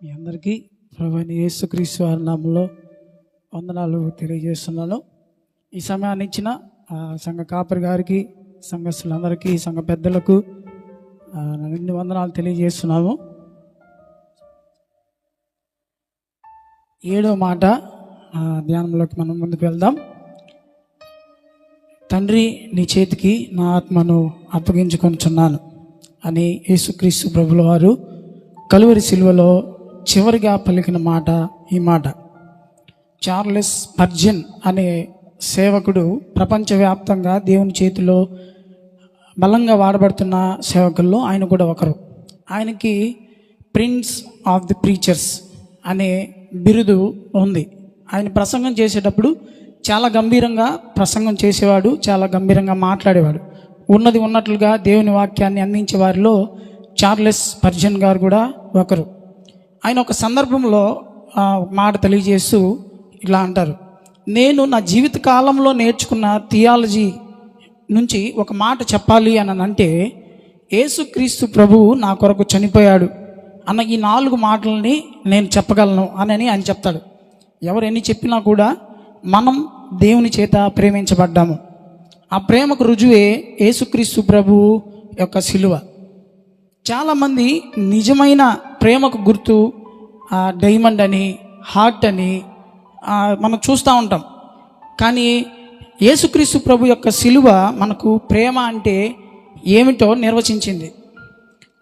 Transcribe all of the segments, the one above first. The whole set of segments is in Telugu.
మీ అందరికీ ప్రభువైన యేసుక్రీస్తు వారి నామములో వందనాలు తెలియజేస్తున్నాను. ఈ సమయాన్ని ఇచ్చిన సంఘ కాపరి గారికి, సంఘస్థులందరికీ, సంఘ పెద్దలకు నిండు వందనాలు తెలియజేస్తున్నాము. 7వ మాట ధ్యానంలోకి మనం ముందుకు వెళ్దాం. తండ్రి, నీ చేతికి నా ఆత్మను అప్పగించుకొనుచున్నాను అని యేసుక్రీస్తు ప్రభుల వారు కలువరి శిలువలో చివరిగా పలికిన మాట ఈ మాట. చార్లెస్ స్పర్జన్ అనే సేవకుడు ప్రపంచవ్యాప్తంగా దేవుని చేతిలో బలంగా వాడబడుతున్న సేవకుల్లో ఆయన కూడా ఒకరు. ఆయనకి ప్రిన్స్ ఆఫ్ ది ప్రీచర్స్ అనే బిరుదు ఉంది. ఆయన ప్రసంగం చేసేటప్పుడు చాలా గంభీరంగా ప్రసంగం చేసేవాడు, చాలా గంభీరంగా మాట్లాడేవాడు. ఉన్నది ఉన్నట్లుగా దేవుని వాక్యాన్ని అందించే వారిలో చార్లెస్ స్పర్జన్ గారు కూడా ఒకరు. ఆయన ఒక సందర్భంలో మాట తెలియజేస్తూ ఇలా అంటారు: నేను నా జీవిత కాలంలో నేర్చుకున్న థియాలజీ నుంచి ఒక మాట చెప్పాలి అని అంటే, యేసుక్రీస్తు ప్రభువు నా కొరకు చనిపోయాడు అన్న ఈ 4 మాటలని నేను చెప్పగలను అని ఆయన చెప్తాడు. ఎవరు ఎన్ని చెప్పినా కూడా మనం దేవుని చేత ప్రేమించబడ్డాము. ఆ ప్రేమకు రుజువే యేసుక్రీస్తు ప్రభువు యొక్క శిలువ. చాలామంది నిజమైన ప్రేమకు గుర్తు డైమండ్ అని, హార్ట్ అని మనం చూస్తూ ఉంటాం. కానీ యేసుక్రీస్తు ప్రభు యొక్క శిలువ మనకు ప్రేమ అంటే ఏమిటో నిర్వచించింది.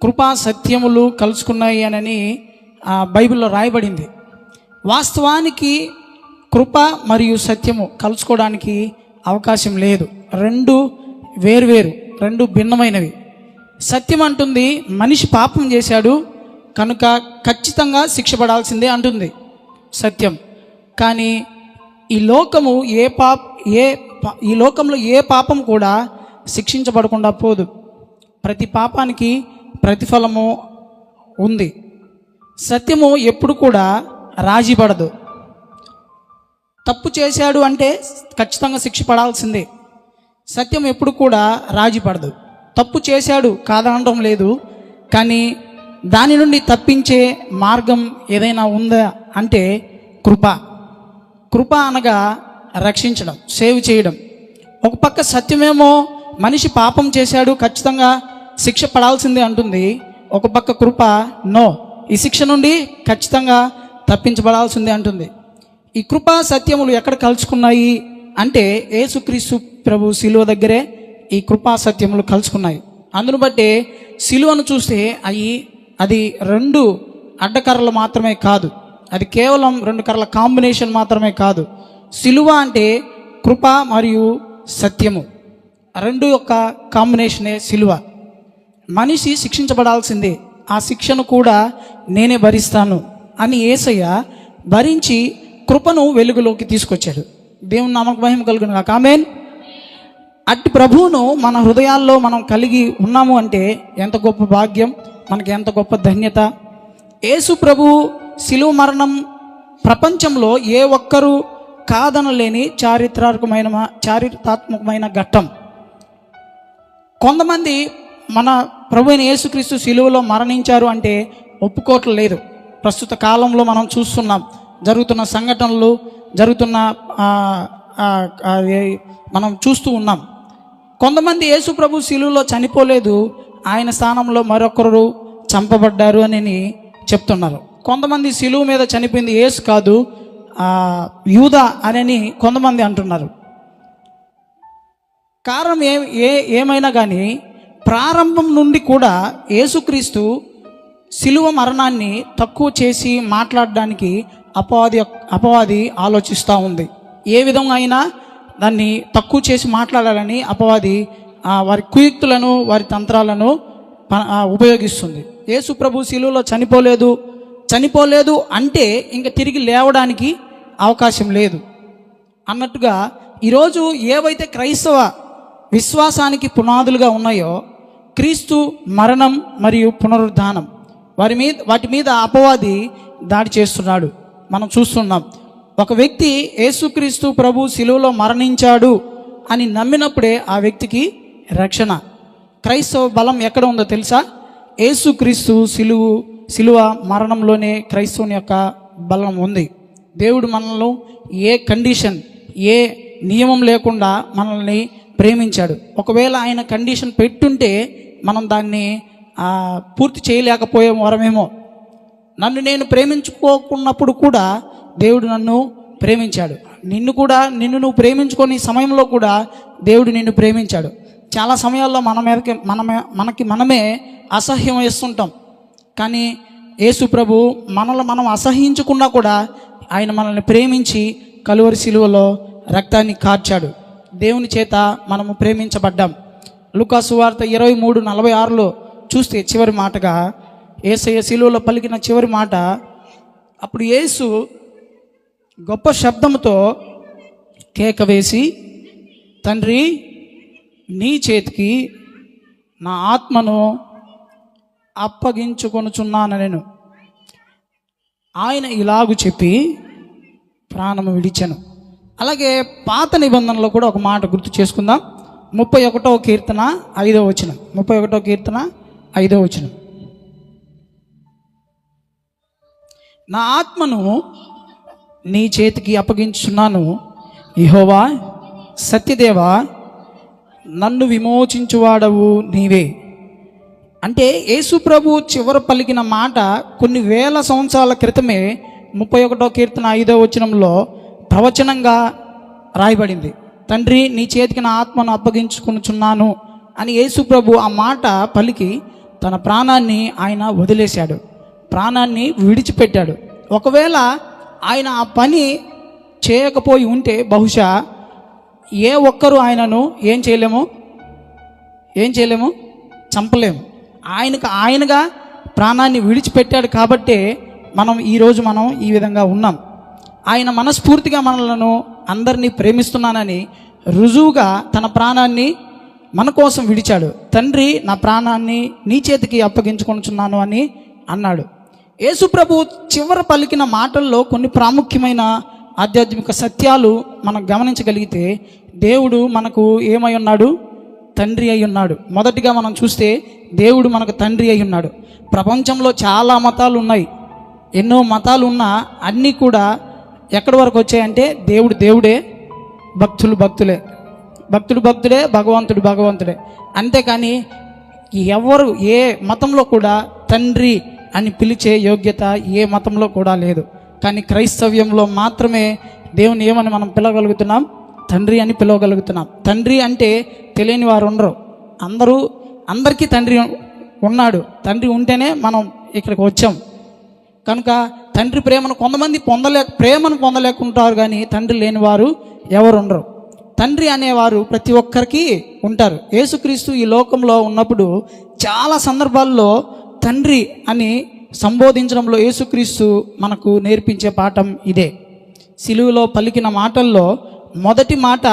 కృపా సత్యములు కలుసుకున్నాయి అని బైబిల్లో రాయబడింది. వాస్తవానికి కృప మరియు సత్యము కలుసుకోవడానికి అవకాశం లేదు. రెండు వేరువేరు, రెండు భిన్నమైనవి. సత్యం అంటుంది మనిషి పాపం చేశాడు కనుక ఖచ్చితంగా శిక్ష పడాల్సిందే అంటుంది సత్యం. కానీ ఈ లోకంలో ఏ పాపం కూడా శిక్షించబడకుండా పోదు. ప్రతి పాపానికి ప్రతిఫలము ఉంది. సత్యము ఎప్పుడు కూడా రాజీ పడదు. తప్పు చేశాడు అంటే ఖచ్చితంగా శిక్ష పడాల్సిందే. సత్యం ఎప్పుడు కూడా రాజీ పడదు. తప్పు చేశాడు కాదనడం లేదు, కానీ దాని నుండి తప్పించే మార్గం ఏదైనా ఉందా అంటే కృప అనగా రక్షించడం, సేవ్ చేయడం. ఒక పక్క సత్యమేమో మనిషి పాపం చేశాడు ఖచ్చితంగా శిక్ష పడాల్సిందే అంటుంది. ఒక పక్క కృప నో, ఈ శిక్ష నుండి ఖచ్చితంగా తప్పించబడాల్సిందే అంటుంది. ఈ కృపా సత్యములు ఎక్కడ కలుసుకున్నాయి అంటే యేసుక్రీస్తు ప్రభు శిలువ దగ్గరే ఈ కృపా సత్యములు కలుసుకున్నాయి. అందును బట్టే శిలువను చూస్తే అది 2 అడ్డకర్రలు మాత్రమే కాదు, అది కేవలం 2 కర్రల కాంబినేషన్ మాత్రమే కాదు. శిలువ అంటే కృప మరియు సత్యము 2 యొక్క కాంబినేషనే శిలువ. మనిషి శిక్షించబడాల్సిందే, ఆ శిక్షను కూడా నేనే భరిస్తాను అని యేసయ్య భరించి కృపను వెలుగులోకి తీసుకొచ్చాడు. దేవుని నామకు మహిమ కలుగును గాక. ఆమేన్. అట్టి ప్రభువును మన హృదయాల్లో మనం కలిగి ఉన్నాము అంటే ఎంత గొప్ప భాగ్యం, మనకి ఎంత గొప్ప ధన్యత. యేసు ప్రభు శిలువ మరణం ప్రపంచంలో ఏ ఒక్కరూ కాదనలేని చారిత్రాత్మకమైన ఘట్టం. కొంతమంది మన ప్రభు అయిన యేసుక్రీస్తు శిలువలో మరణించారు అంటే ఒప్పుకోవట్లేదు. ప్రస్తుత కాలంలో మనం చూస్తున్నాం, జరుగుతున్న సంఘటనలు, మనం చూస్తూ ఉన్నాం. కొంతమంది యేసు ప్రభు శిలువలో చనిపోలేదు, ఆయన స్థానంలో మరొకరు చంపబడ్డారు అని చెప్తున్నారు. కొంతమంది శిలువ మీద చనిపోయింది యేసు కాదు, యూదా అని కొంతమంది అంటున్నారు. కారణం ఏమైనా కానీ ప్రారంభం నుండి కూడా యేసుక్రీస్తు శిలువ మరణాన్ని తక్కువ చేసి మాట్లాడడానికి అపవాది ఆలోచిస్తూ ఉంది. ఏ విధంగా అయినా దాన్ని తక్కువ చేసి మాట్లాడాలని అపవాది వారి కుయుక్తులను, వారి తంత్రాలను ఉపయోగిస్తుంది. యేసు ప్రభు శిలువలో చనిపోలేదు అంటే ఇంక తిరిగి లేవడానికి అవకాశం లేదు అన్నట్టుగా ఈరోజు ఏవైతే క్రైస్తవ విశ్వాసానికి పునాదులుగా ఉన్నాయో, క్రీస్తు మరణం మరియు పునరుద్ధానం, వాటి మీద అపవాది దాడి చేస్తున్నాడు. మనం చూస్తున్నాం. ఒక వ్యక్తి యేసుక్రీస్తు ప్రభు శిలువలో మరణించాడు అని నమ్మినప్పుడే ఆ వ్యక్తికి రక్షణ. క్రైస్తవ బలం ఎక్కడ ఉందో తెలుసా? యేసుక్రీస్తు శిలువు శిలువ మరణంలోనే క్రైస్తవుని యొక్క బలం ఉంది. దేవుడు మనల్ని ఏ కండిషన్, ఏ నియమం లేకుండా మనల్ని ప్రేమించాడు. ఒకవేళ ఆయన కండిషన్ పెట్టుంటే మనం దాన్ని పూర్తి చేయలేకపోయే వరమేమో. నన్ను నేను ప్రేమించుకోకున్నప్పుడు కూడా దేవుడు నన్ను ప్రేమించాడు. నిన్ను నువ్వు ప్రేమించుకొని సమయంలో కూడా దేవుడు నిన్ను ప్రేమించాడు. చాలా సమయాల్లో మనకి మనమే అసహ్యం వేస్తుంటాం. కానీ యేసు ప్రభు మనం అసహ్యించుకున్నా కూడా ఆయన మనల్ని ప్రేమించి కలువరి శిలువలో రక్తాన్ని కార్చాడు. దేవుని చేత మనము ప్రేమించబడ్డాం. లూకా సువార్త 23:46లో చూస్తే చివరి మాటగా యేసయ్య శిలువలో పలికిన చివరి మాట, అప్పుడు యేసు గొప్ప శబ్దముతో కేక వేసి, తండ్రి, నీ చేతికి నా ఆత్మను అప్పగించుకొనుచున్నాను నేను. ఆయన ఇలాగు చెప్పి ప్రాణము విడిచెను. అలాగే పాత నిబంధనలో కూడా ఒక మాట గుర్తు చేసుకుందాం. 31వ కీర్తన 5వ వచనం. 31వ కీర్తన 5వ వచనం. నా ఆత్మను నీ చేతికి అప్పగించున్నాను, యెహోవా సత్యదేవా, నన్ను విమోచించువాడవు నీవే. అంటే యేసు ప్రభు చివర పలికిన మాట కొన్ని వేల సంవత్సరాల క్రితమే 31వ కీర్తన 5వ వచనంలో ప్రవచనంగా రాయబడింది. తండ్రి, నీ చేతికి నా ఆత్మను అప్పగించుకొనుచున్నాను అని యేసు ప్రభు ఆ మాట పలికి తన ప్రాణాన్ని ఆయన వదిలేశాడు, ప్రాణాన్ని విడిచిపెట్టాడు. ఒకవేళ ఆయన ఆ పని చేయకపోయి ఉంటే బహుశా ఏ ఒక్కరు ఆయనను ఏం చేయలేము, చంపలేము. ఆయనగా ప్రాణాన్ని విడిచిపెట్టాడు కాబట్టే ఈరోజు మనం ఈ విధంగా ఉన్నాం. ఆయన మనస్ఫూర్తిగా మనలను అందరినీ ప్రేమిస్తున్నానని రుజువుగా తన ప్రాణాన్ని మన కోసం విడిచాడు. తండ్రి, నా ప్రాణాన్ని నీ చేతికి అప్పగించుకొనుచున్నాను అని అన్నాడు. యేసు ప్రభు చివర పలికిన మాటల్లో కొన్ని ప్రాముఖ్యమైన ఆధ్యాత్మిక సత్యాలు మనం గమనించగలిగితే, దేవుడు మనకు ఏమై ఉన్నాడు? తండ్రి అయి ఉన్నాడు. మొదటిగా మనం చూస్తే దేవుడు మనకు తండ్రి అయి ఉన్నాడు. ప్రపంచంలో చాలా మతాలు ఉన్నాయి. ఎన్నో మతాలు ఉన్నా అన్నీ కూడా ఎక్కడి వరకు వచ్చాయంటే దేవుడు దేవుడే, భక్తులు భక్తులే, భక్తుడు భక్తుడే, భగవంతుడు భగవంతుడే. అంతేకాని ఎవరు ఏ మతంలో కూడా తండ్రి అని పిలిచే యోగ్యత ఏ మతంలో కూడా లేదు. కానీ క్రైస్తవ్యంలో మాత్రమే దేవుని ఏమని మనం పిలవగలుగుతున్నాం? తండ్రి అని పిలవగలుగుతున్నాం. తండ్రి అంటే తెలియని వారు ఉండరు. అందరికీ తండ్రి ఉన్నాడు. తండ్రి ఉంటేనే మనం ఇక్కడికి వచ్చాం. కనుక తండ్రి ప్రేమను కొంతమంది ప్రేమను పొందలేకుంటారు, కానీ తండ్రి లేని వారు ఎవరు ఉండరు. తండ్రి అనేవారు ప్రతి ఒక్కరికి ఉంటారు. యేసుక్రీస్తు ఈ లోకంలో ఉన్నప్పుడు చాలా సందర్భాల్లో తండ్రి అని సంబోధించడంలో యేసుక్రీస్తు మనకు నేర్పించే పాఠం ఇదే. సిలువలో పలికిన మాటల్లో మొదటి మాట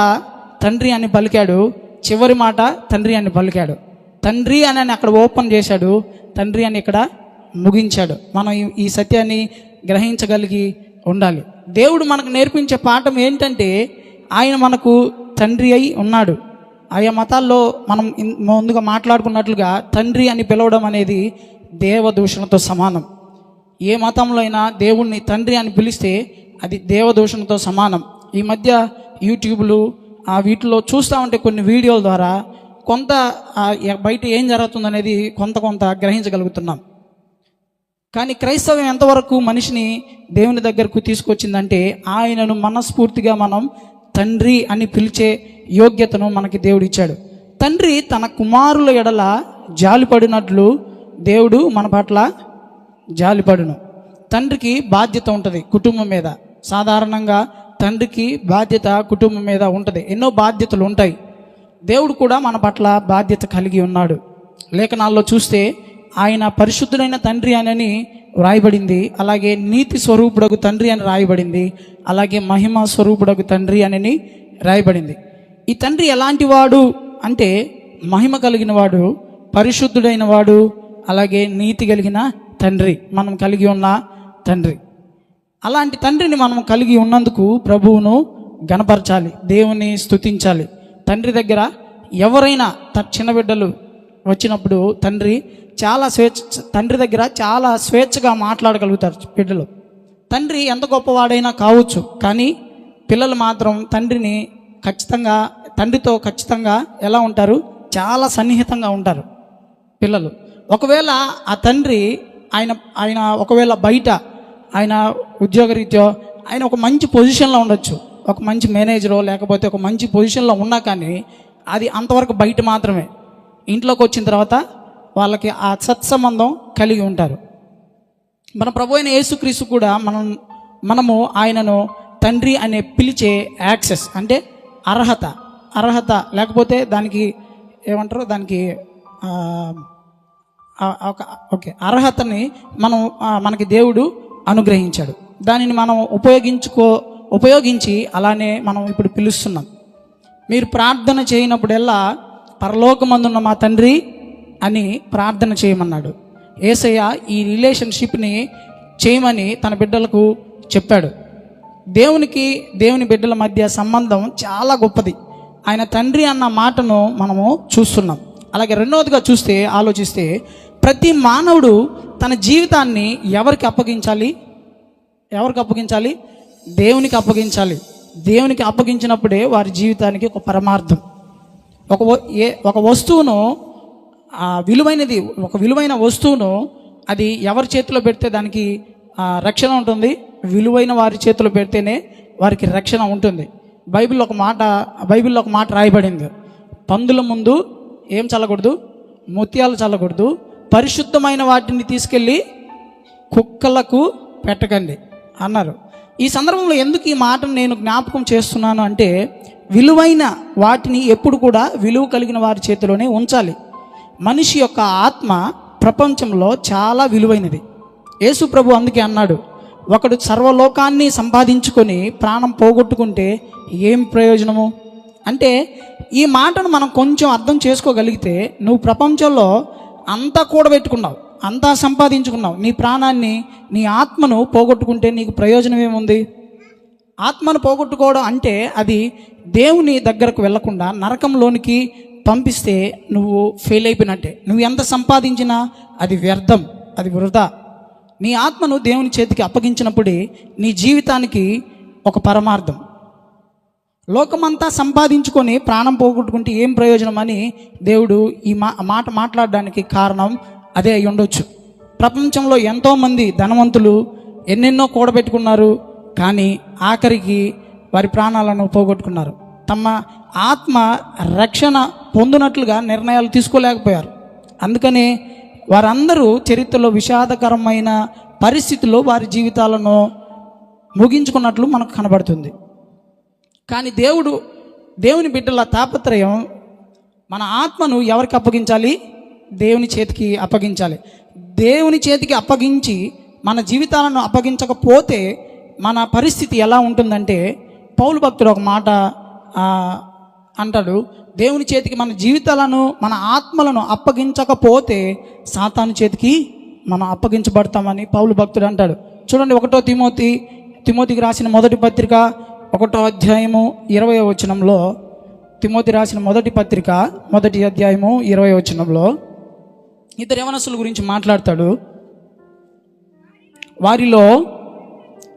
తండ్రి అని పలికాడు, చివరి మాట తండ్రి అని పలికాడు. తండ్రి అని అక్కడ ఓపెన్ చేశాడు, తండ్రి అని ఇక్కడ ముగించాడు. మనం ఈ సత్యాన్ని గ్రహించగలిగి ఉండాలి. దేవుడు మనకు నేర్పించే పాఠం ఏంటంటే, ఆయన మనకు తండ్రి అయి ఉన్నాడు. ఆయా మతాల్లో మనం ముందుగా మాట్లాడుకున్నట్లుగా తండ్రి అని పిలవడం అనేది దేవదూషణతో సమానం. ఏ మతంలో అయినా దేవుణ్ణి తండ్రి అని పిలిస్తే అది దేవదూషణతో సమానం. ఈ మధ్య యూట్యూబ్లు వీటిలో చూస్తూ ఉంటే కొన్ని వీడియోల ద్వారా కొంత బయట ఏం జరుగుతుందనేది కొంత గ్రహించగలుగుతున్నాం. కానీ క్రైస్తవం ఎంతవరకు మనిషిని దేవుని దగ్గరకు తీసుకొచ్చిందంటే, ఆయనను మనస్ఫూర్తిగా మనం తండ్రి అని పిలిచే యోగ్యతను మనకి దేవుడు ఇచ్చాడు. తండ్రి తన కుమారుల ఎడల జాలిపడినట్లు దేవుడు మన పట్ల జాలిపడును. తండ్రికి బాధ్యత ఉంటుంది కుటుంబం మీద. సాధారణంగా తండ్రికి బాధ్యత కుటుంబం మీద ఉంటుంది. ఎన్నో బాధ్యతలు ఉంటాయి. దేవుడు కూడా మన పట్ల బాధ్యత కలిగి ఉన్నాడు. లేఖనాల్లో చూస్తే ఆయన పరిశుద్ధుడైన తండ్రి అని వ్రాయబడింది. అలాగే నీతి స్వరూపుడగు తండ్రి అని రాయబడింది. అలాగే మహిమ స్వరూపుడగు తండ్రి అని రాయబడింది. ఈ తండ్రి ఎలాంటి వాడు అంటే, మహిమ కలిగిన వాడు, పరిశుద్ధుడైన వాడు, అలాగే నీతి కలిగిన తండ్రి మనం కలిగి ఉన్న తండ్రి. అలాంటి తండ్రిని మనం కలిగి ఉన్నందుకు ప్రభువును గణపరచాలి, దేవుని స్తుతించాలి. తండ్రి దగ్గర ఎవరైనా చిన్న బిడ్డలు వచ్చినప్పుడు తండ్రి చాలా తండ్రి దగ్గర చాలా స్వేచ్ఛగా మాట్లాడగలుగుతారు బిడ్డలు. తండ్రి ఎంత గొప్పవాడైనా కావచ్చు, కానీ పిల్లలు మాత్రం తండ్రితో ఖచ్చితంగా ఎలా ఉంటారు? చాలా సన్నిహితంగా ఉంటారు పిల్లలు. ఒకవేళ ఆ తండ్రి ఆయన ఒకవేళ బయట ఆయన ఉద్యోగరీత్యా ఆయన ఒక మంచి పొజిషన్లో ఉండొచ్చు, ఒక మంచి మేనేజరో లేకపోతే ఒక మంచి పొజిషన్లో ఉన్నా కానీ అది అంతవరకు బయట మాత్రమే. ఇంట్లోకి వచ్చిన తర్వాత వాళ్ళకి ఆ సత్సంబంధం కలిగి ఉంటారు. మన ప్రభు అయిన యేసుక్రీస్తు కూడా మనము ఆయనను తండ్రి అనే పిలిచే యాక్సెస్ అంటే అర్హత లేకపోతే దానికి ఏమంటారు, దానికి అర్హతని మనకి దేవుడు అనుగ్రహించాడు. దానిని మనం ఉపయోగించి అలానే మనం ఇప్పుడు పిలుస్తున్నాం. మీరు ప్రార్థన చేయనప్పుడల్లా పరలోకమందున్న మా తండ్రి అని ప్రార్థన చేయమన్నాడు. యేసయ్య ఈ రిలేషన్షిప్ని చేయమని తన బిడ్డలకు చెప్పాడు. దేవుని బిడ్డల మధ్య సంబంధం చాలా గొప్పది. ఆయన తండ్రి అన్న మాటను మనము చూస్తున్నాం. అలాగే రెండవదిగా ఆలోచిస్తే ప్రతి మానవుడు తన జీవితాన్ని ఎవరికి అప్పగించాలి? దేవునికి అప్పగించాలి. దేవునికి అప్పగించినప్పుడే వారి జీవితానికి ఒక పరమార్థం. ఒక వస్తువును విలువైన వస్తువును అది ఎవరి చేతిలో పెడితే దానికి రక్షణ ఉంటుంది. విలువైన వారి చేతిలో పెడితేనే వారికి రక్షణ ఉంటుంది. బైబిల్లో ఒక మాట రాయబడింది. పందుల ముందు ఏం చల్లకూడదు? ముత్యాలు చల్లకూడదు. పరిశుద్ధమైన వాటిని తీసుకెళ్ళి కుక్కలకు పెట్టకండి అన్నారు. ఈ సందర్భంలో ఎందుకు ఈ మాటను నేను జ్ఞాపకం చేస్తున్నాను అంటే, విలువైన వాటిని ఎప్పుడు కూడా విలువ కలిగిన వారి చేతిలోనే ఉంచాలి. మనిషి యొక్క ఆత్మ ప్రపంచంలో చాలా విలువైనది. యేసు ప్రభు అందుకే అన్నాడు, ఒకడు సర్వలోకాన్ని సంపాదించుకొని ప్రాణం పోగొట్టుకుంటే ఏం ప్రయోజనము? అంటే ఈ మాటను మనం కొంచెం అర్థం చేసుకోగలిగితే, నువ్వు ప్రపంచంలో అంతా కూడబెట్టుకున్నావు, అంతా సంపాదించుకున్నావు, నీ ప్రాణాన్ని, నీ ఆత్మను పోగొట్టుకుంటే నీకు ప్రయోజనం ఏముంది? ఆత్మను పోగొట్టుకోవడం అంటే అది దేవుని దగ్గరకు వెళ్లకుండా నరకంలోనికి పంపిస్తే నువ్వు ఫెయిల్ అయిపోయినట్టే. నువ్వు ఎంత సంపాదించినా అది వ్యర్థం, అది వృధా. నీ ఆత్మను దేవుని చేతికి అప్పగించినప్పుడే నీ జీవితానికి ఒక పరమార్థం. లోకమంతా సంపాదించుకొని ప్రాణం పోగొట్టుకుంటే ఏం ప్రయోజనం అని దేవుడు ఈ మాట మాట్లాడడానికి కారణం అదే అయి ఉండొచ్చు. ప్రపంచంలో ఎంతోమంది ధనవంతులు ఎన్నెన్నో కూడబెట్టుకున్నారు, కానీ ఆఖరికి వారి ప్రాణాలను పోగొట్టుకున్నారు. తమ ఆత్మ రక్షణ పొందినట్లుగా నిర్ణయాలు తీసుకోలేకపోయారు. అందుకనే వారందరూ చరిత్రలో విషాదకరమైన పరిస్థితుల్లో వారి జీవితాలను ముగించుకున్నట్లు మనకు కనబడుతుంది. కానీ దేవుని బిడ్డల తాపత్రయం మన ఆత్మను ఎవరికి అప్పగించాలి? దేవుని చేతికి అప్పగించాలి. దేవుని చేతికి అప్పగించి మన జీవితాలను అప్పగించకపోతే మన పరిస్థితి ఎలా ఉంటుందంటే, పౌలు భక్తుడు ఒక మాట అంటాడు, దేవుని చేతికి మన జీవితాలను, మన ఆత్మలను అప్పగించకపోతే సాతాను చేతికి మనం అప్పగించబడతామని పౌలు భక్తుడు అంటాడు. చూడండి, 1 తిమోతికి రాసిన మొదటి పత్రిక 1వ అధ్యాయము 20వ వచనంలో, తిమోతి రాసిన మొదటి పత్రిక 1వ అధ్యాయము 20వ వచనంలో ఇద్దరు యవనస్తుల గురించి మాట్లాడతాడు. వారిలో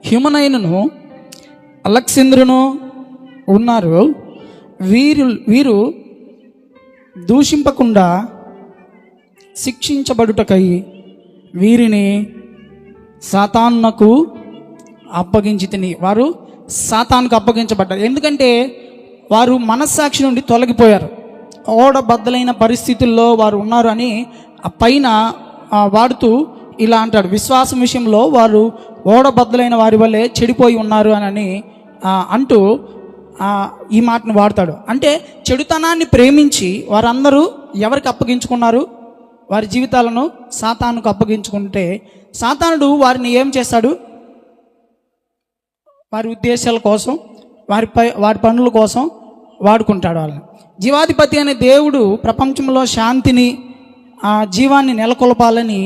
హ్యుమనైనును అలెగ్జాంద్రును ఉన్నారు. వీరు దూషింపకుండా శిక్షించబడుటకై వీరిని సాతానునకు అప్పగించి తిని. వారు సాతానుకు అప్పగించబడ్డారు. ఎందుకంటే వారు మనస్సాక్షి నుండి తొలగిపోయారు. ఓడబద్దలైన పరిస్థితుల్లో వారు ఉన్నారు అని పైన వాడుతూ ఇలా అంటాడు, విశ్వాసం విషయంలో వారు ఓడబద్దలైన వారి వల్లే చెడిపోయి ఉన్నారు అని అంటూ ఈ మాటను వాడతాడు. అంటే చెడుతనాన్ని ప్రేమించి వారందరూ ఎవరికి అప్పగించుకున్నారు? వారి జీవితాలను సాతానుకు అప్పగించుకుంటే సాతానుడు వారిని ఏం చేస్తాడు? వారి ఉద్దేశాల కోసం, వారి పనుల కోసం వాడుకుంటాడు వాళ్ళని. జీవాధిపతి అనే దేవుడు ప్రపంచంలో శాంతిని, జీవాన్ని నెలకొల్పాలని,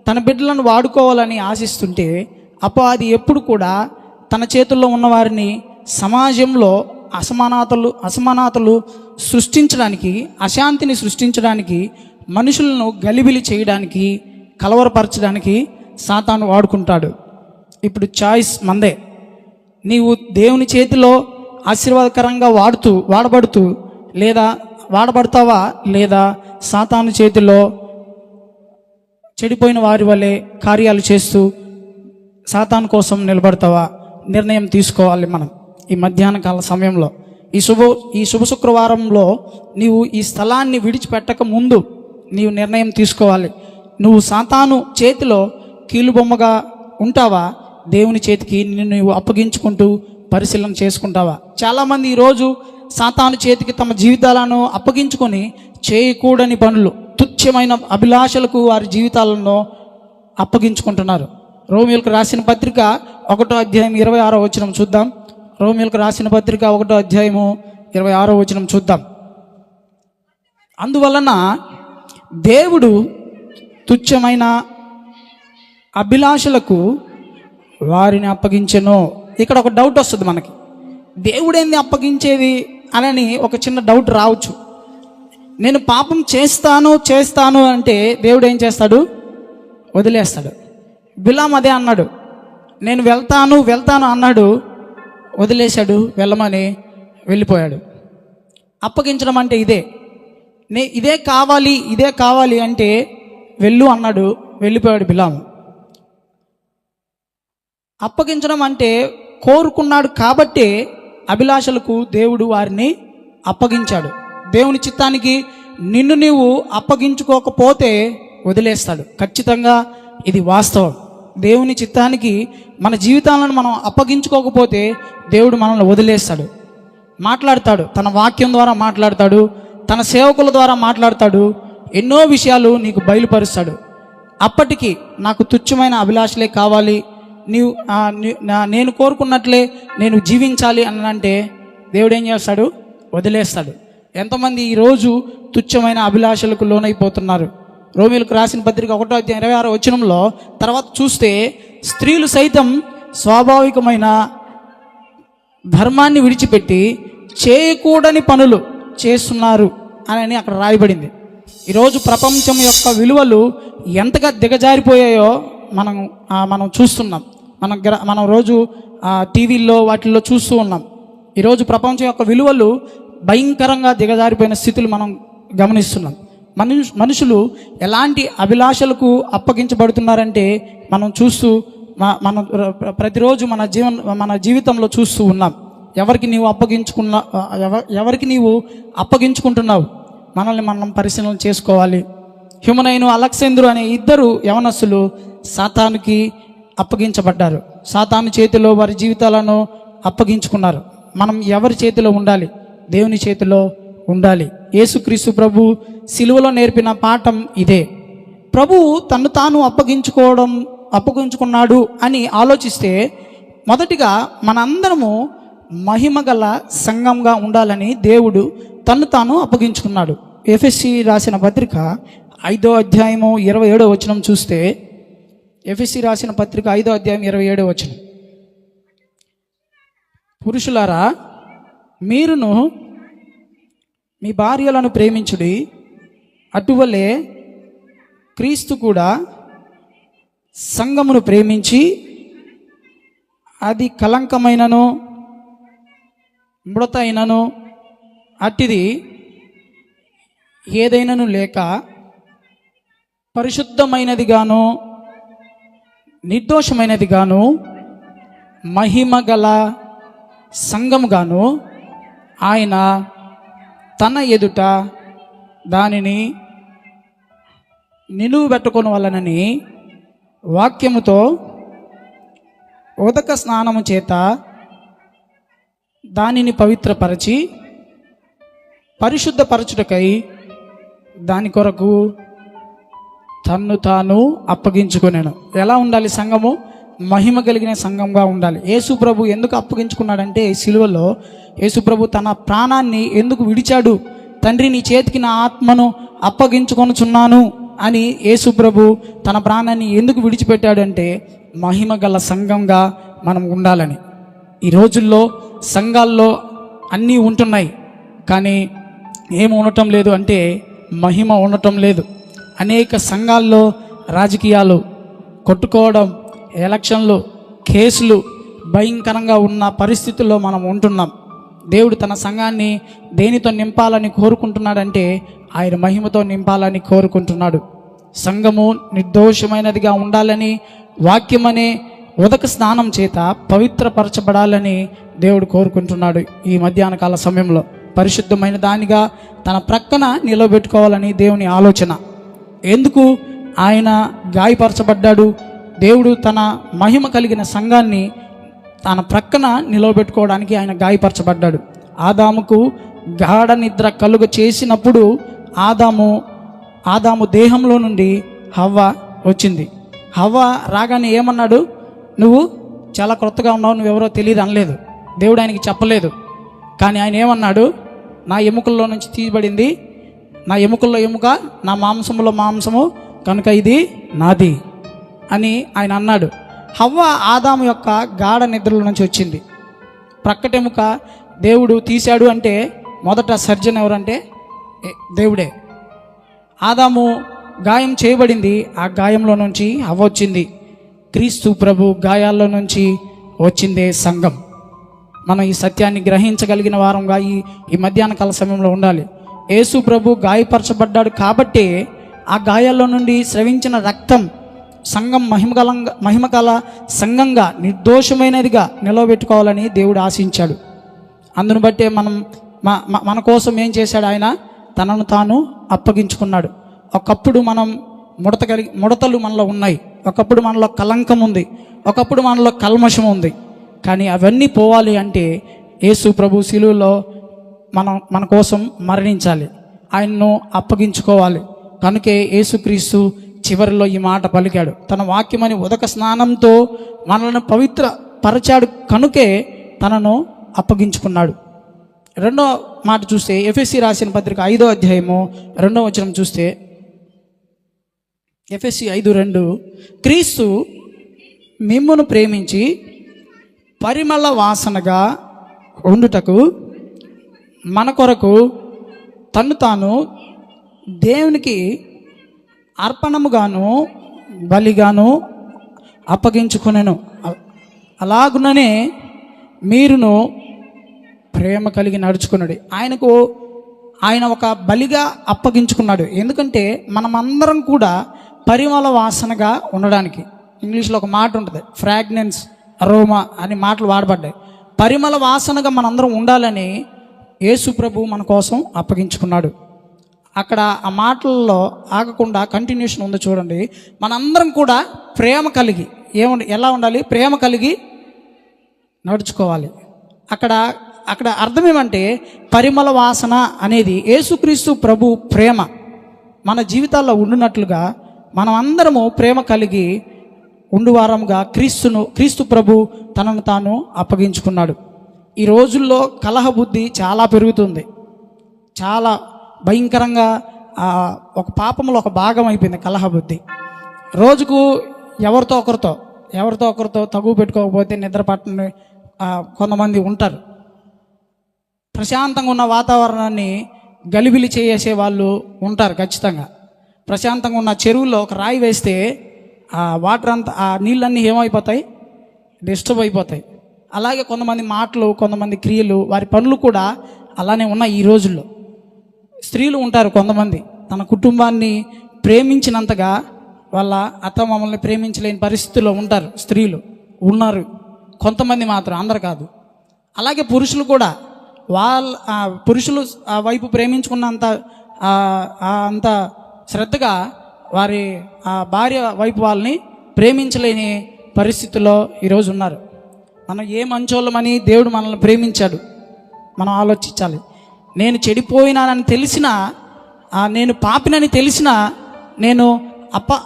తన బిడ్డలను వాడుకోవాలని ఆశిస్తుంటే అపవాది ఎప్పుడు కూడా తన చేతుల్లో ఉన్నవారిని సమాజంలో అసమానతలు సృష్టించడానికి, అశాంతిని సృష్టించడానికి మనుషులను గలిబిలి చేయడానికి, కలవరపరచడానికి సాతాను వాడుకుంటాడు. ఇప్పుడు చాయిస్ మందే. నీవు దేవుని చేతిలో ఆశీర్వాదకరంగా వాడబడుతూ వాడబడతావా, లేదా సాతాను చేతిలో చెడిపోయిన వారి వలె కార్యాలు చేస్తూ సాతాను కోసం నిలబడతావా? నిర్ణయం తీసుకోవాలి మనం ఈ మధ్యాహ్న కాల సమయంలో. ఈ శుభ శుక్రవారంలో నీవు ఈ స్థలాన్ని విడిచిపెట్టక ముందు నీవు నిర్ణయం తీసుకోవాలి. నువ్వు సాతాను చేతిలో కీలుబొమ్మగా ఉంటావా, దేవుని చేతికి నిన్ను నువ్వు అప్పగించుకుంటూ పరిశీలన చేసుకుంటావా? చాలామంది ఈరోజు సాతాను చేతికి తమ జీవితాలను అప్పగించుకొని చేయకూడని పనులు, తుచ్చమైన అభిలాషలకు వారి జీవితాలను అప్పగించుకుంటున్నారు. రోమియోలకు రాసిన పత్రిక 1వ అధ్యాయం 26వ వచనం చూద్దాం. రోమియోలకు రాసిన పత్రిక 1వ అధ్యాయము 26వ వచనం చూద్దాం. అందువలన దేవుడు తుచ్చమైన అభిలాషలకు వారిని అప్పగించెను. ఇక్కడ ఒక డౌట్ వస్తుంది మనకి, దేవుడేంది అప్పగించేది అని ఒక చిన్న డౌట్ రావచ్చు. నేను పాపం చేస్తాను అంటే దేవుడు ఏం చేస్తాడు? వదిలేస్తాడు. బిలాం అదే అన్నాడు, నేను వెళ్తాను అన్నాడు, వదిలేశాడు, వెళ్ళమని వెళ్ళిపోయాడు. అప్పగించడం అంటే ఇదే. ఇదే కావాలి అంటే వెళ్ళు అన్నాడు, వెళ్ళిపోయాడు బిలాము. అప్పగించడం అంటే కోరుకున్నాడు కాబట్టే అభిలాషలకు దేవుడు వారిని అప్పగించాడు. దేవుని చిత్తానికి నిన్ను నీవు అప్పగించుకోకపోతే వదిలేస్తాడు. ఖచ్చితంగా ఇది వాస్తవం. దేవుని చిత్తానికి మన జీవితాలను మనం అప్పగించుకోకపోతే దేవుడు మనల్ని వదిలేస్తాడు. మాట్లాడతాడు, తన వాక్యం ద్వారా మాట్లాడతాడు, తన సేవకుల ద్వారా మాట్లాడతాడు, ఎన్నో విషయాలు నీకు బయలుపరుస్తాడు. అప్పటికి నాకు తుచ్చమైన అభిలాషలే కావాలి, నేను కోరుకున్నట్లే నేను జీవించాలి అని అంటే దేవుడు ఏం చేస్తాడు? వదిలేస్తాడు. ఎంతమంది ఈరోజు తుచ్చమైన అభిలాషలకు లోనైపోతున్నారు? రోమియోలకు రాసిన పత్రిక 1వ అధ్యాయం 26వ వచనంలో తర్వాత చూస్తే, స్త్రీలు సైతం స్వాభావికమైన ధర్మాన్ని విడిచిపెట్టి చేయకూడని పనులు చేస్తున్నారు అని అక్కడ రాయబడింది. ఈరోజు ప్రపంచం యొక్క విలువలు ఎంతగా దిగజారిపోయాయో మనం చూస్తున్నాం. మనం రోజు టీవీల్లో వాటిల్లో చూస్తూ ఉన్నాం. ఈరోజు ప్రపంచం యొక్క విలువలు భయంకరంగా దిగజారిపోయిన స్థితులు మనం గమనిస్తున్నాం. మనుషులు ఎలాంటి అభిలాషలకు అప్పగించబడుతున్నారంటే మనం చూస్తూ మనం ప్రతిరోజు మన జీవితంలో చూస్తూ ఉన్నాం. ఎవరికి నీవు అప్పగించుకుంటున్నావు? మనల్ని మనం పరిశీలన చేసుకోవాలి. హ్యూమనైను, అలెగ్జాండరు అనే 2 యవనస్తులు సాతానుకి అప్పగించబడ్డారు. సాతాను చేతిలో వారి జీవితాలను అప్పగించుకున్నారు. మనం ఎవరి చేతిలో ఉండాలి? దేవుని చేతిలో ఉండాలి. యేసుక్రీస్తు ప్రభు సిలువలో నేర్పిన పాఠం ఇదే. ప్రభు తను తాను అప్పగించుకున్నాడు అని ఆలోచిస్తే, మొదటిగా మనందరము మహిమగల సంఘంగా ఉండాలని దేవుడు తను తాను అప్పగించుకున్నాడు. ఎఫెసీ రాసిన పత్రిక 5వ అధ్యాయము 27వ వచనం చూస్తే, ఎఫెసీ రాసిన పత్రిక 5వ అధ్యాయం 27వ వచనం, పురుషులారా మీరును మీ భార్యలను ప్రేమించుడి, అటువలే క్రీస్తు కూడా సంఘమును ప్రేమించి అది కలంకమైనను మృత అయినను అట్టిది ఏదైనను లేక పరిశుద్ధమైనదిగాను నిర్దోషమైనదిగాను మహిమగల సంఘముగాను ఆయన తన ఎదుట దానిని నిలువబెట్టుకొని వలనని వాక్యముతో ఉదక స్నానము చేత దానిని పవిత్రపరచి పరిశుద్ధపరచుటకై దాని కొరకు తన్ను తాను అప్పగించుకొనెను. ఎలా ఉండాలి సంఘము? మహిమ కలిగిన సంఘంగా ఉండాలి. యేసు ప్రభు ఎందుకు అప్పగించుకున్నాడంటే, సిలువలో యేసు ప్రభు తన ప్రాణాన్ని ఎందుకు విడిచాడు? తండ్రి, నీ చేతికి నా ఆత్మను అప్పగించుకొనుచున్నాను అని యేసు ప్రభు తన ప్రాణాన్ని ఎందుకు విడిచిపెట్టాడంటే, మహిమ గల సంఘంగా మనం ఉండాలని. ఈ రోజుల్లో సంఘాల్లో అన్నీ ఉంటున్నాయి, కానీ ఏమి ఉండటం లేదు అంటే మహిమ ఉండటం లేదు. అనేక సంఘాల్లో రాజకీయాలు, కొట్టుకోవడం, ఎలక్షన్లు, కేసులు భయంకరంగా ఉన్న పరిస్థితుల్లో మనం ఉంటున్నాం. దేవుడు తన సంఘాన్ని దేనితో నింపాలని కోరుకుంటున్నాడంటే ఆయన మహిమతో నింపాలని కోరుకుంటున్నాడు. సంఘము నిర్దోషమైనదిగా ఉండాలని, వాక్యమనే ఉదక స్నానం చేత పవిత్రపరచబడాలని దేవుడు కోరుకుంటున్నాడు. ఈ మధ్యాహ్న కాల సమయంలో పరిశుద్ధమైన దానిగా తన ప్రక్కన నిలబెట్టుకోవాలని దేవుని ఆలోచన. ఎందుకు ఆయన గాయపరచబడ్డాడు? దేవుడు తన మహిమ కలిగిన సంఘాన్ని తన ప్రక్కన నిలబెట్టుకోవడానికి ఆయన గాయపరచబడ్డాడు. ఆదాముకు గాఢ నిద్ర కలుగ చేసినప్పుడు ఆదాము దేహంలో నుండి హవ్వ వచ్చింది. హవ్వ రాగానే ఏమన్నాడు? నువ్వు చాలా క్రొత్తగా ఉన్నావు, నువ్వెవరో తెలియదు అనలేదు. దేవుడు ఆయనకి చెప్పలేదు. కానీ ఆయన ఏమన్నాడు? నా ఎముకల్లో నుంచి తీయబడింది, నా ఎముకల్లో ఎముక, నా మాంసములో మాంసము, కనుక ఇది నాది అని ఆయన అన్నాడు. హవ్వ ఆదాము యొక్క గాఢ నిద్రలో నుంచి వచ్చింది. ప్రక్కటెముక దేవుడు తీశాడు అంటే మొదట సర్జన్ ఎవరంటే దేవుడే. ఆదాము గాయం చేయబడింది, ఆ గాయంలో నుంచి హవ్వ వచ్చింది. క్రీస్తు ప్రభు గాయాల్లో నుంచి వచ్చిందే సంఘం. మనం ఈ సత్యాన్ని గ్రహించగలిగిన వారంగా ఈ మధ్యాహ్న కాల సమయంలో ఉండాలి. యేసు ప్రభు గాయపరచబడ్డాడు కాబట్టి ఆ గాయాల్లో నుండి స్రవించిన రక్తం సంఘం మహిమగల సంఘంగా నిర్దోషమైనదిగా నిలవబెట్టుకోవాలని దేవుడు ఆశించాడు. అందును బట్టే మన కోసం ఏం చేశాడు? ఆయన తనను తాను అప్పగించుకున్నాడు. ఒకప్పుడు మనం ముడతలు మనలో ఉన్నాయి, ఒకప్పుడు మనలో కలంకం ఉంది, ఒకప్పుడు మనలో కల్మషం ఉంది. కానీ అవన్నీ పోవాలి అంటే యేసు ప్రభు శిలువలో మన కోసం మరణించాలి, ఆయన్ను అప్పగించుకోవాలి. కనుకే యేసుక్రీస్తు చివరిలో ఈ మాట పలికాడు. తన వాక్యమని ఉదక స్నానంతో మనల్ని పవిత్ర పరచాడు కనుకే తనను అప్పగించుకున్నాడు. రెండో మాట చూస్తే ఎఫెసీ రాసిన పత్రిక 5వ అధ్యాయము 2వ వచనం చూస్తే, ఎఫెసీ 5:2, క్రీస్తు మిమ్మును ప్రేమించి పరిమళ వాసనగా ఉండుటకు మన కొరకు తన్ను తాను దేవునికి అర్పణముగాను బలిగాను అప్పగించుకునెను. అలాగుననే మీరును ప్రేమ కలిగి నడుచుకున్నాడు. ఆయన ఒక బలిగా అప్పగించుకున్నాడు. ఎందుకంటే మనమందరం కూడా పరిమళ వాసనగా ఉండడానికి. ఇంగ్లీష్లో ఒక మాట ఉంటుంది, ఫ్రాగ్రెన్స్ అరోమా అని మాటలు వాడబడ్డాయి. పరిమళ వాసనగా మనందరం ఉండాలని యేసు ప్రభు మన కోసం అప్పగించుకున్నాడు. అక్కడ ఆ మాటల్లో ఆగకుండా కంటిన్యూషన్ ఉంది చూడండి. మనందరం కూడా ప్రేమ కలిగి ఎలా ఉండాలి? ప్రేమ కలిగి నడుచుకోవాలి. అక్కడ అర్థం ఏమంటే పరిమళ వాసన అనేది యేసుక్రీస్తు ప్రభు ప్రేమ మన జీవితాల్లో ఉండునట్లుగా మనం అందరము ప్రేమ కలిగి ఉండువారంగా క్రీస్తు ప్రభు తనను తాను అప్పగించుకున్నాడు. ఈ రోజుల్లో కలహ బుద్ధి చాలా పెరుగుతుంది, చాలా భయంకరంగా ఒక పాపంలో ఒక భాగం అయిపోయింది కలహ బుద్ధి. రోజుకు ఎవరితో ఒకరితో తగువ పెట్టుకోకపోతే నిద్ర పట్టని కొంతమంది ఉంటారు. ప్రశాంతంగా ఉన్న వాతావరణాన్ని గలిబిలి చేసే వాళ్ళు ఉంటారు. ఖచ్చితంగా ప్రశాంతంగా ఉన్న చెరువులో ఒక రాయి వేస్తే ఆ వాటర్ అంతా, ఆ నీళ్ళన్నీ ఏమైపోతాయి? డిస్టర్బ్ అయిపోతాయి. అలాగే కొంతమంది మాటలు, కొంతమంది క్రియలు, వారి పనులు కూడా అలానే ఉన్నాయి. ఈ రోజుల్లో స్త్రీలు ఉంటారు కొంతమంది, తన కుటుంబాన్ని ప్రేమించినంతగా వాళ్ళ అత్తమామల్ని ప్రేమించలేని పరిస్థితుల్లో ఉంటారు. స్త్రీలు ఉన్నారు కొంతమంది మాత్రం, అందరు కాదు. అలాగే పురుషులు కూడా పురుషులు ఆ వైపు ప్రేమించుకున్నంత అంత శ్రద్ధగా వారి ఆ భార్య వైపు వాళ్ళని ప్రేమించలేని పరిస్థితుల్లో ఈరోజు ఉన్నారు. మనం ఏ మంచోళ్ళమని దేవుడు మనల్ని ప్రేమించాడు మనం ఆలోచించాలి. నేను చెడిపోయినానని తెలిసినా, నేను పాపినని తెలిసినా, నేను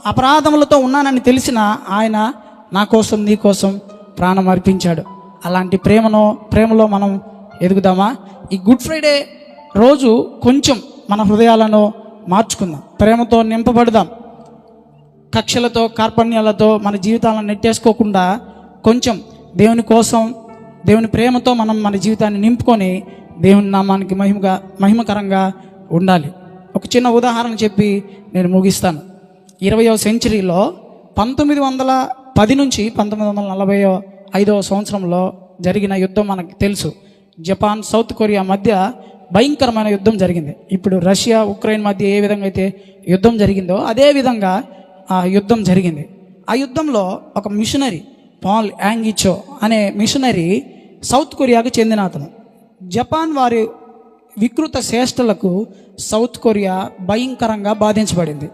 అపరాధములతో ఉన్నానని తెలిసినా ఆయన నా కోసం నీ కోసం ప్రాణం అర్పించాడు. అలాంటి ప్రేమలో మనం ఎదుగుదామా? ఈ గుడ్ ఫ్రైడే రోజు కొంచెం మన హృదయాలను మార్చుకుందాం, ప్రేమతో నింపబడదాం. కక్షలతో, కార్పణ్యాలతో మన జీవితాలను నెట్టేసుకోకుండా కొంచెం దేవుని కోసం, దేవుని ప్రేమతో మనం మన జీవితాన్ని నింపుకొని దేవుని నామానికి మహిమకరంగా ఉండాలి. ఒక చిన్న ఉదాహరణ చెప్పి నేను ముగిస్తాను. 20వ సెంచరీలో 1910 నుంచి 1945వ సంవత్సరంలో జరిగిన యుద్ధం మనకు తెలుసు. జపాన్ సౌత్ కొరియా మధ్య భయంకరమైన యుద్ధం జరిగింది. ఇప్పుడు రష్యా ఉక్రెయిన్ మధ్య ఏ విధంగా అయితే యుద్ధం జరిగిందో అదే విధంగా ఆ యుద్ధం జరిగింది. ఆ యుద్ధంలో ఒక మిషనరీ పాల్ యాంగిచో అనే మిషనరీ సౌత్ కొరియాకు చెందిన అతను. జపాన్ వారి వికృత చేష్టలకు సౌత్ కొరియా భయంకరంగా బాధించబడింది.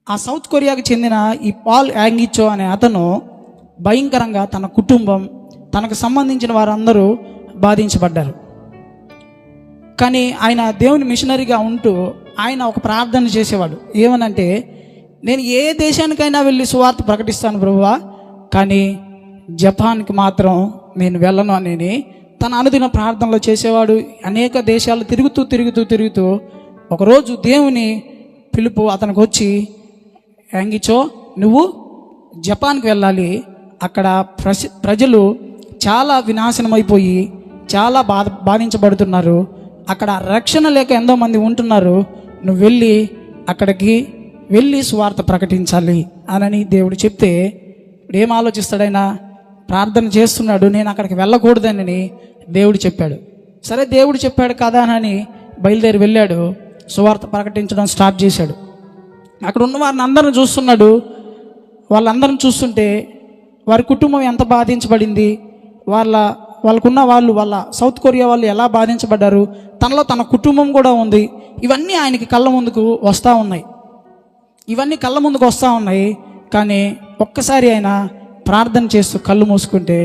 ఆ సౌత్ కొరియాకు చెందిన ఈ పాల్ యాంగిచో అనే అతను భయంకరంగా తన కుటుంబం, తనకు సంబంధించిన వారందరూ బాధించబడ్డారు. కానీ ఆయన దేవుని మిషనరీగా ఉంటూ ఆయన ఒక ప్రార్థన చేసేవాడు. ఏమనంటే, నేను ఏ దేశానికైనా వెళ్ళి సువార్త ప్రకటిస్తాను ప్రభువా, కానీ జపాన్కి మాత్రం నేను వెళ్ళను అని తన అనుదిన ప్రార్థనలో చేసేవాడు. అనేక దేశాలు తిరుగుతూ ఒకరోజు దేవుని పిలుపు అతనికి వచ్చి, యాంగిచో నువ్వు జపాన్కి వెళ్ళాలి, అక్కడ ప్రజలు చాలా వినాశనమైపోయి చాలా బాధించబడుతున్నారు, అక్కడ రక్షణ లేక ఎంతో మంది ఉంటున్నారు, నువ్వు అక్కడికి వెళ్ళి సువార్త ప్రకటించాలి అని దేవుడు చెప్తే ఏం ఆలోచిస్తాడైనా? ప్రార్థన చేస్తున్నాడు, నేను అక్కడికి వెళ్ళకూడదని దేవుడు చెప్పాడు. సరే దేవుడు చెప్పాడు కదా అని బయలుదేరి వెళ్ళాడు, సువార్త ప్రకటించడం స్టార్ట్ చేశాడు. అక్కడ ఉన్న వారిని అందరిని చూస్తున్నాడు. వాళ్ళందరిని చూస్తుంటే వారి కుటుంబం ఎంత బాధించబడింది, వాళ్ళకున్న వాళ్ళ సౌత్ కొరియా వాళ్ళు ఎలా బాధించబడ్డారు, తనలో తన కుటుంబం కూడా ఉంది. ఇవన్నీ ఆయనకి కళ్ళ ముందుకు వస్తూ ఉన్నాయి. కానీ ఒక్కసారి ఆయన ప్రార్థన చేస్తూ కళ్ళు మూసుకుంటే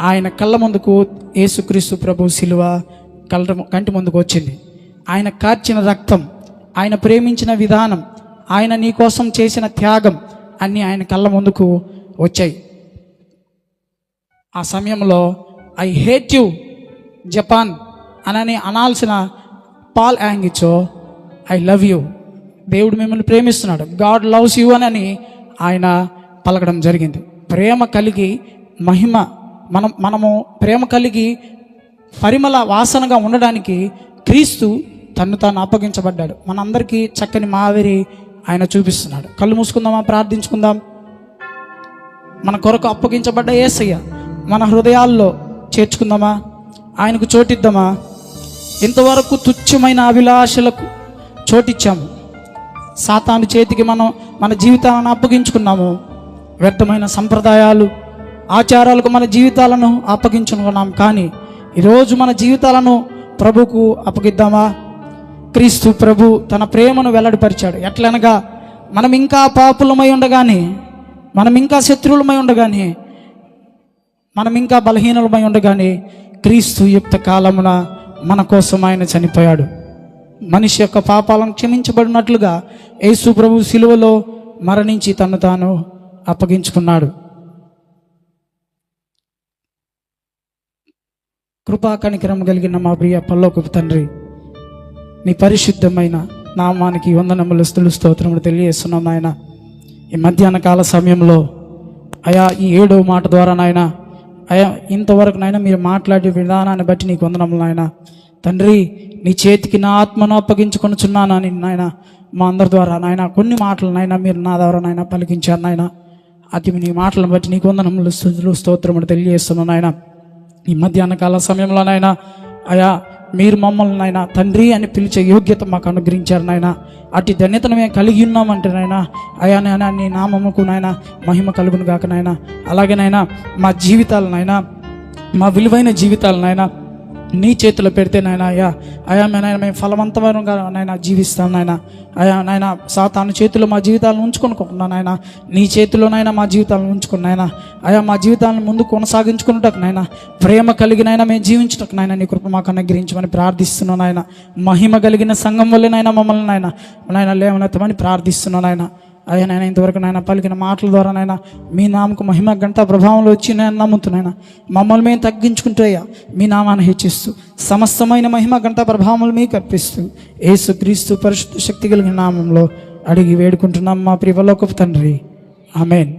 ఆయన కళ్ళ ముందుకు యేసుక్రీస్తు ప్రభు శిలువ కంటి ముందుకు వచ్చింది. ఆయన కార్చిన రక్తం, ఆయన ప్రేమించిన విధానం, ఆయన నీ కోసం చేసిన త్యాగం అన్నీ ఆయన కళ్ళ ముందుకు వచ్చాయి. ఆ సమయంలో ఐ హేట్ యు జపాన్ అని అనాల్సిన Paul Yonggi Cho I love you, దేవుడు మిమ్మల్ని ప్రేమిస్తున్నాడు, గాడ్ లవ్స్ యూ అని ఆయన పలకడం జరిగింది. ప్రేమ కలిగి మనము ప్రేమ కలిగి పరిమళ వాసనగా ఉండడానికి క్రీస్తు తను తాను అప్పగించబడ్డాడు. మనందరికీ చక్కని మాదిరి ఆయన చూపిస్తున్నాడు. కళ్ళు మూసుకుందామా, ప్రార్థించుకుందాం. మన కొరకు అప్పగించబడ్డ యేసయ్య మన హృదయాల్లో చేర్చుకుందామా, ఆయనకు చోటిద్దామా. ఇంతవరకు తుచ్చమైన అభిలాషలకు చోటిచ్చాము, సాతాను చేతికి మన జీవితాలను అప్పగించుకున్నాము. వ్యర్థమైన సంప్రదాయాలు, ఆచారాలకు మన జీవితాలను అప్పగించుకున్నాం. కానీ ఈరోజు మన జీవితాలను ప్రభుకు అప్పగిద్దామా? క్రీస్తు ప్రభు తన ప్రేమను వెల్లడిపరిచాడు. ఎట్లనగా మనం ఇంకా పాపులమై ఉండగానే, మనం ఇంకా శత్రువులమై ఉండగానే, మనం ఇంకా బలహీనులమై ఉండగానే క్రీస్తు యుక్త కాలమున మన కోసం ఆయన చనిపోయాడు. మనిషి యొక్క పాపాలను క్షమించబడినట్లుగా యేసు ప్రభు శిలువలో మరణించి తను తాను అప్పగించుకున్నాడు. కృపా కనికరం కలిగిన మా ప్రియ పరలోకపు తండ్రి, నీ పరిశుద్ధమైన నామానికి వందనములు స్తుతులు స్తోత్రములు తెలియజేస్తున్నాం నాయన. ఈ మధ్యాహ్న కాల సమయంలో అయా ఈ 7వ మాట ద్వారా నాయన, అయా ఇంతవరకు నాయన మీరు మాట్లాడే విధానాన్ని బట్టి నీకు వందనములు నాయన. తండ్రి, నీ చేతికి నా ఆత్మను అప్పగించుకొనుచున్నాను అని నాయన మా అందరి ద్వారా నాయన కొన్ని మాటలు నాయన మీరు నా ద్వారా నాయన పలికించారు నాయన. అది నీ మాటలను బట్టి నీకు వందనములు స్తుతులు స్తోత్రములు తెలియజేస్తున్నాను నాయన. ఈ మధ్యాహ్న కాల సమయంలో నాయన అయా మీరు మమ్మల్ని నాయన తండ్రి అని పిలిచే యోగ్యత మాకు అనుగ్రహించారు నాయన. అటు ధన్యతను మేము కలిగి ఉన్నామంటే నాయన అయా నాయన నీ నామముకు నాయన మహిమ కలుగును గాక నాయన. అలాగే నాయన మా జీవితాలు నాయన, మా విలువైన జీవితాలు నాయన నీ చేతిలో పెడితే నాయన అయా నాయన మేము ఫలవంతమైనగా నాయన జీవిస్తాం నాయన. అయా నాయన సాతాను చేతిలో మా జీవితాలను ఉంచుకొనుకున్నా నాయన, నీ చేతిలో నాయన మా జీవితాలను ఉంచుకున్నాయన. అయా మా జీవితాలను ముందు కొనసాగించుకున్నటకు నాయన, ప్రేమ కలిగినైనా మేము జీవించటకు నాయన నీ కృప మాకు అనుగ్రహించమని ప్రార్థిస్తున్నాను నాయన. మహిమ కలిగిన సంఘం వల్లే నాయన మమ్మల్ని నాయన లేవనెత్తమని ప్రార్థిస్తున్నాను నాయన. అయ్యా నాయన ఇంతవరకు నాయన పలికిన మాటల ద్వారా నాయన మీ నామకు మహిమ గంట ప్రభావంలో వచ్చి నేను నమ్ముతున్నాయన. మమ్మల్ని మేము తగ్గించుకుంటూ అయ్యా మీ నామాన్ని హెచ్చిస్తూ సమస్తమైన మహిమ గంట ప్రభావములు మీకు అర్పిస్తూ యేసుక్రీస్తు పరిశుద్ధ శక్తి కలిగిన నామంలో అడిగి వేడుకుంటున్నాం మా ప్రియ పరలోకపు తండ్రి. ఆమేన్.